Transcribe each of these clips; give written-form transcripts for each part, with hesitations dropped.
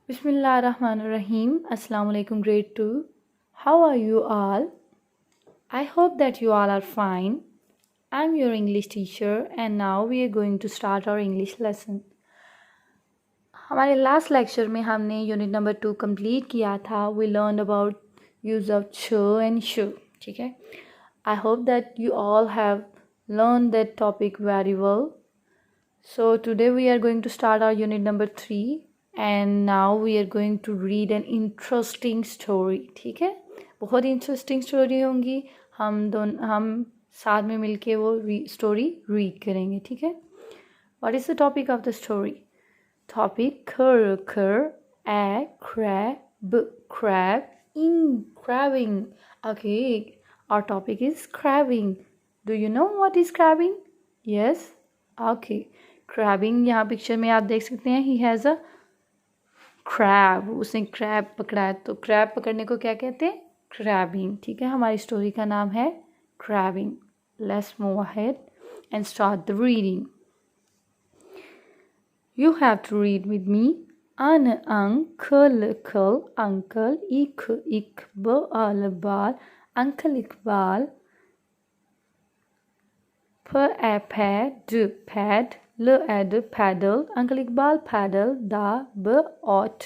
Bismillahirrahmanirrahim. Assalamu alaikum, grade 2. How are you all? I hope that you all are fine. I'm your English teacher and now we are going to start our English lesson. हमारे last lecture में हमने unit number 2 complete किया था. We learned about use of ch and sh. ठीक है. I hope that you all have learned that topic very well. So today we are going to start our unit number 3 and now we are going to read an interesting story. ठीक है, बहुत interesting story होंगी. हम साथ में मिलके वो story read करेंगे. ठीक है. What is the topic of the story? Topic: crab, a crab in crabbing. Okay, our topic is crabbing. Do you know what is crabbing? Yes. Okay. Crabbing, यहाँ पिक्चर में आप देख सकते हैं. He has a crab. उसने crab पकड़ा है, तो क्रैब पकड़ने को क्या कहते हैं? क्रैबिंग. ठीक है, हमारी स्टोरी का नाम है क्रैबिंग. Let's move ahead and start the reading. You have to read with me. An uncle, uncle, Iqbal, Uncle Iqbal, pad, paddle, Uncle Iqbal paddled the boat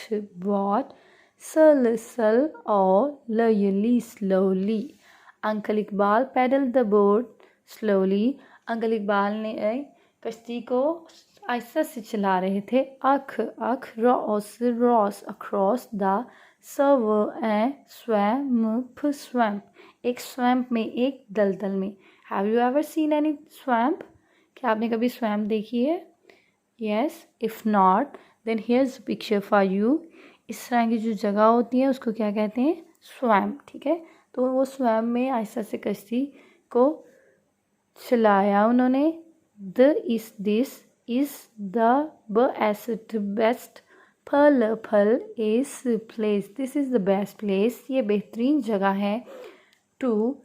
slowly. Uncle Iqbal paddled the boat slowly. Uncle Iqbal ने कश्ती को आहिस्ता से चला रहे थे. Ross across the swamp. एक swamp में, एक दलदल में. Have you ever seen any swamp? क्या आपने कभी swamp देखी है? Yes. If not, then here's a picture for you. इस तरह की जो जगह होती है उसको क्या कहते हैं? Swamp. ठीक है, तो वो swamp में आहिस्ता से कश्ती को चलाया उन्होंने. This is the best place. This is the best place. ये बेहतरीन जगह है. To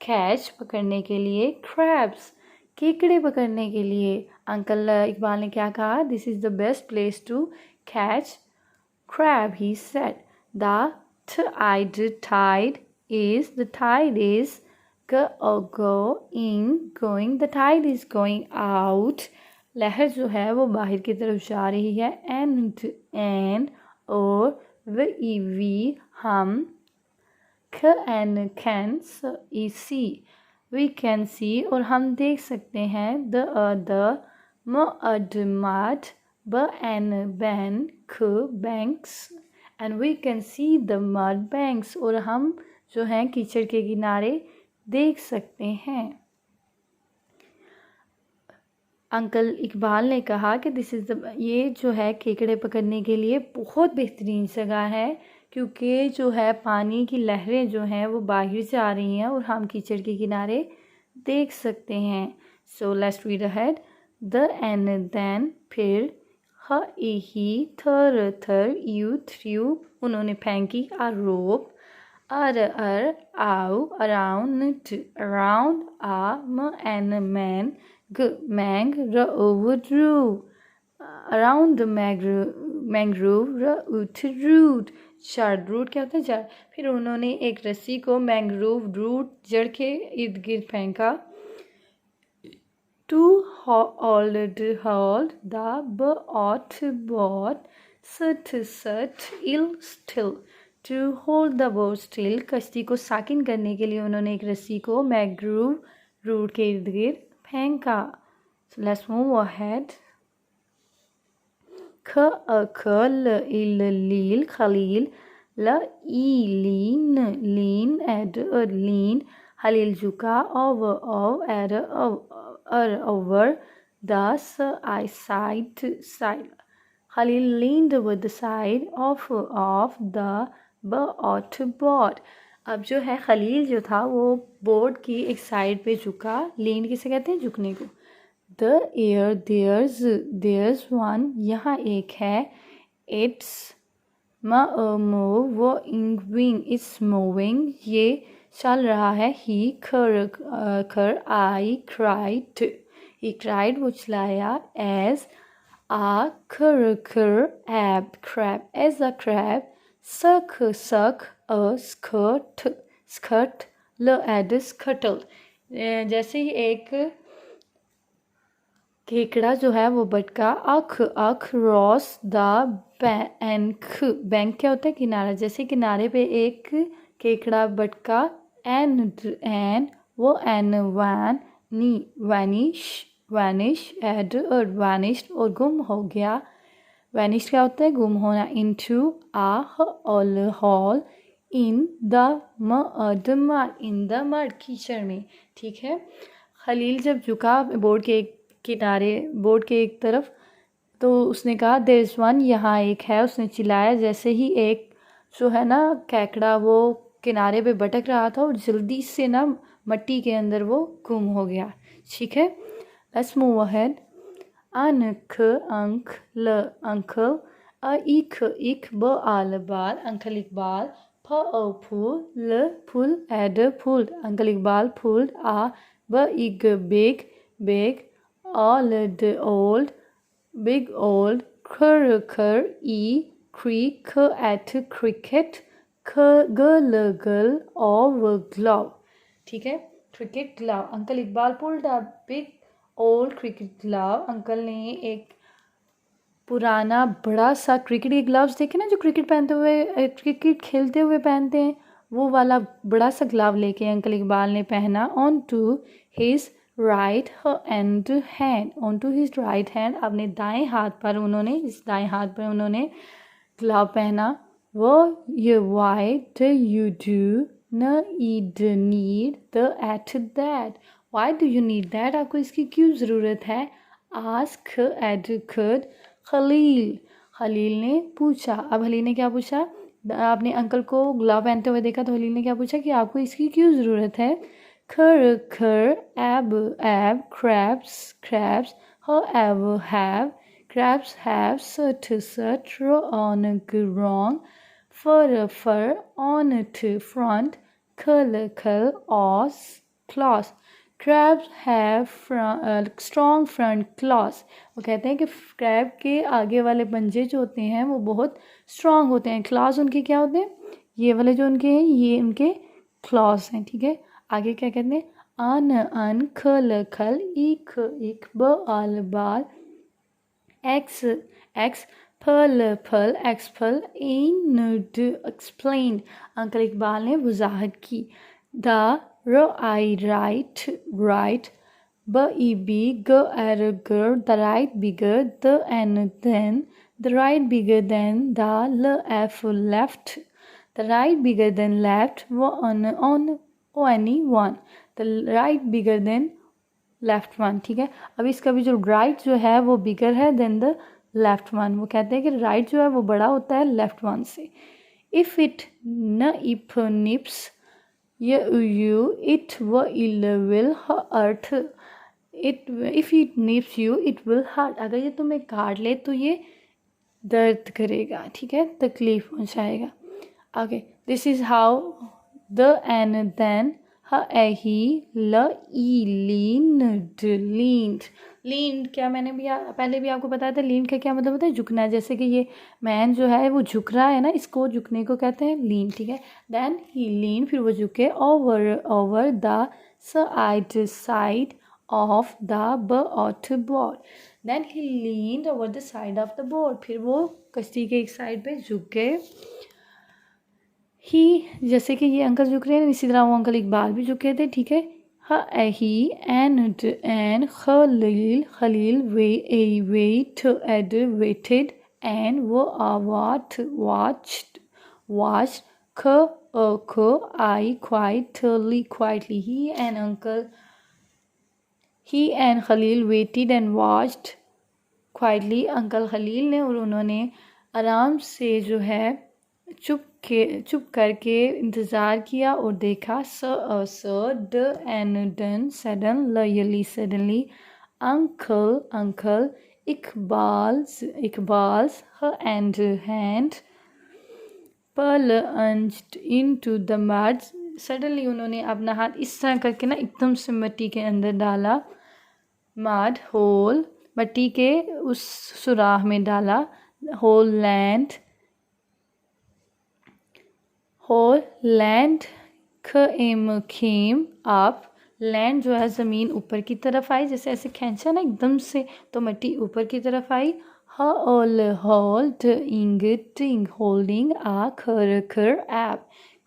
catch पकड़ने के लिए. Crabs, केकड़े पकड़ने के लिए. अंकल इकबाल ने क्या कहा? This is the best place to catch crab, he said. The tide is going. The tide is going out. लहर जो है वो बाहर की तरफ जा रही है. And और we हम can see. We can see और हम देख सकते हैं. The mud banks, and we can see the mud banks और हम जो हैं कीचड़ के किनारे देख सकते हैं. अंकल इकबाल ने कहा कि ये जो है केकड़े पकड़ने के लिए बहुत बेहतरीन जगह है, क्योंकि जो है पानी की लहरें जो हैं वो बाहर जा रही हैं और हम कीचड़ के किनारे देख सकते हैं. So let's read ahead. and then फिर he थर you threw उन्होंने फेंकी. a rope around and man mangrove around the mangrove root. Root क्या होता है? जड़. फिर उन्होंने एक रस्सी को मैंग्रोव रूट जड़ के इर्द गिर्द फेंका. To hold the boat still. To hold the boat still, कश्ती को साकिन करने के लिए उन्होंने एक रस्सी को मैंग्रोव रूट के इर्द गिर्द फेंका. So let's move ahead. Khalil, lean. Khalil झुका over the side. Khalil leaned over the side of the boat. अब जो है खलील जो था वो बोट की एक साइड पे झुका. लीन किसे कहते हैं? झुकने को. there's one, यहाँ एक है. it's move, वो wing, it's moving, ये चल रहा है. I cried, वो चिल्लाया. as A khur, ab, crab, as a crab. Suck, a skirt, l, add, scuttle. जैसे ही एक केकड़ा जो है वो बटका, अख रॉस द बैंक क्या होता है? किनारा। जैसे किनारे पे एक केकड़ा बटका, एन वो एन वैन नी वैनिश एड और वैनिश्ड और गुम हो गया। वैनिश क्या होता है? गुम होना। Into all hall in the mud in the mud कीचड़ में। ठीक है। खलील जब झुका बोर्ड के एक किनारे, बोर्ड के एक तरफ, तो उसने कहा देयर इज वन, यहाँ एक है। उसने चिल्लाया जैसे ही एक जो है ना केकड़ा वो किनारे पे भटक रहा था और जल्दी से ना मट्टी के अंदर वो गुम हो गया। ठीक है। Let's move ahead. अनख अंक ल अंकल, इख ब आल बाल अंकल इकबाल, फ फूल ल फूल एड फूल्ड अंकल इकबाल फूल्ड, आ ब इग big old big old, khur e creek at cricket, girl of glove। ठीक है। Cricket glove, uncle Iqbal pulled a big old cricket glove. Uncle ने एक पुराना बड़ा सा क्रिकेट के ग्लव्स देखे ना जो क्रिकेट पहनते हुए, क्रिकेट खेलते हुए पहनते हैं, वो वाला बड़ा सा ग्लव लेके अंकल इकबाल ने पहना। On to his right hand, on to his right hand, अपने दाएं हाथ पर उन्होंने, इस दाएं हाथ पर उन्होंने ग्लव पहना। वो ये वाई ड यू डू न ईड नीड द एट that, why do you need that, आपको इसकी क्यों ज़रूरत है? आस्क एड खुद खलील ने पूछा। अब खलील ने क्या पूछा? आपने अंकल को ग्लव पहनते हुए देखा तो खलील ने क्या पूछा कि आपको इसकी क्यों ज़रूरत है? खर एब crabs have crabs have surt on wrong, fur on front, khal os claws, crabs have strong front claws। वो कहते हैं कि क्रैब के आगे वाले पंजे जो होते हैं वो बहुत स्ट्रांग होते हैं। क्लॉज उनके क्या होते हैं? ये वाले जो उनके हैं ये उनके क्लॉज हैं। ठीक है। आगे क्या कहते हैं? अन खल इख ब आल बाल, एक्स फल एक्सफल इन एक्सप्लेन, अंकल इकबाल ने वजाहत की। द आई राइट ब ई बी ग एर गर, the right bigger, the N than, the right bigger than, the ल एफ left, the right bigger than left, वो ऑन ओ any one, the right bigger than left one. ठीक है। अब इसका भी जो राइट जो है वो बिगर है देन द लेफ्ट वन। वो कहते हैं कि राइट जो है वो बड़ा होता है लेफ्ट वन से। इफ़ इट न इफ निप्स यू इट व इल will hurt, it if it nips you it will hurt, अगर ये तुम्हें काट ले तो ये दर्द करेगा। ठीक है। तकलीफ पहुँचाएगा। आगे this is how the N then he ल ई लीन्ड क्या मैंने भी पहले भी आपको बताया था, लीन का क्या मतलब होता है? झुकना। जैसे कि ये मैन जो है वो झुक रहा है ना, इसको झुकने को कहते हैं लीन। ठीक है। देन ही लीन, फिर वो झुके over the side of the board, then he leaned over the side of the board, फिर वो कश्ती के एक साइड पे झुक गए। ही, जैसे कि ये अंकल झुक रहे हैं इसी तरह वो अंकल इकबाल भी झुके थे। ठीक है। ही एंड खलील वेटेड एंड वो watched I quietly he and Khalil waited and watched quietly, uncle Khalil ने और उन्होंने आराम से जो है चुप करके इंतज़ार किया और देखा। ड and then suddenly, uncle Iqbal's and hand plunged into the mud, suddenly उन्होंने अपना हाथ इस तरह करके ना एकदम से मिट्टी के अंदर डाला। मट्टी के उस सुराख में डाला। Whole land came up. Land जो है ज़मीन ऊपर की तरफ आई, जैसे ऐसे खींचा ना एकदम से, तो मिट्टी ऊपर की तरफ आई। Holding a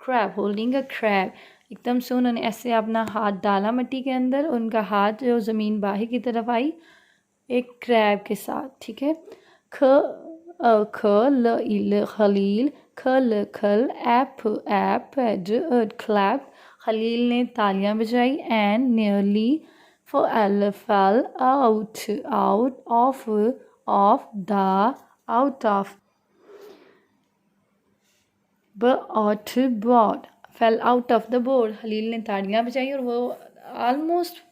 crab holding a crab. एकदम से उन्होंने ऐसे अपना हाथ डाला मिट्टी के अंदर, उनका हाथ जो ज़मीन बाहर की तरफ आई एक क्रैब के साथ, ठीक है। ख ल इल खलील, खल खल, ऐप क्लैप। खलील ने तालियां बजाई। And nearly fell out of board. Fell out of the board. Khalil ने तालियां बजाई और वो ऑलमोस्ट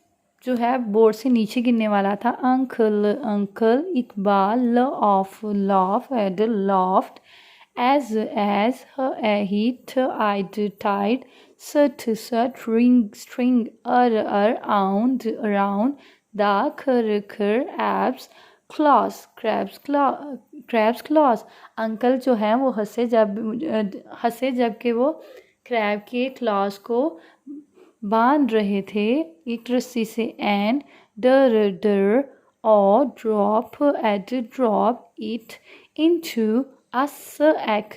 जो है बोर्ड से नीचे गिरने वाला था। Uncle Iqbal laughed laughed as he tied such string around the crab's claws. Uncle जो है वो हंसे जबकि वो क्रैब के क्लॉज को बांध रहे थे एक रस्सी से। एंड डर और drop it into a sack,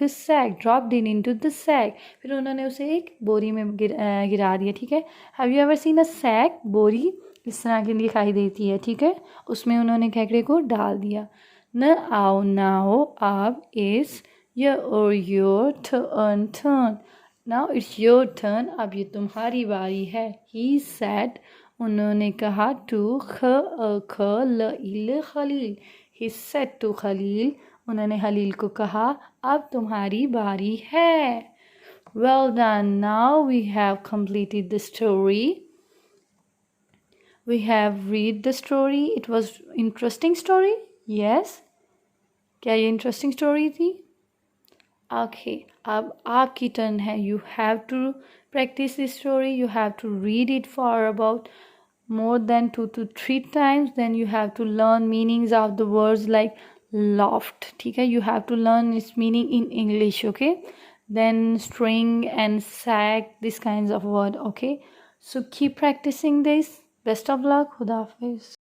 dropped it into the sack। फिर उन्होंने उसे एक बोरी में गिरा दिया, ठीक है। Have you ever seen a sack? बोरी इस तरह की दिखाई देती है, ठीक है। उसमें उन्होंने केकड़े को डाल दिया। न आओ नाओ अब is your turn. Now it's your turn, अब ये तुम्हारी बारी है। ही सेड, उन्होंने कहा। To Khalil, he said to Khalil, उन्होंने खलील को कहा अब तुम्हारी बारी है। Well done. Now we have completed the story. We have read the story. It was interesting story. Yes. क्या ये interesting story थी? Okay. अब आपकी turn है. You have to practice this story. You have to read it for about more than 2 to 3 times. Then you have to learn meanings of the words like loft, ठीक है। You have to learn its meaning in English, okay। Then string and sack, these kinds of word, okay। So keep practicing this. Best of luck. Khuda Hafiz.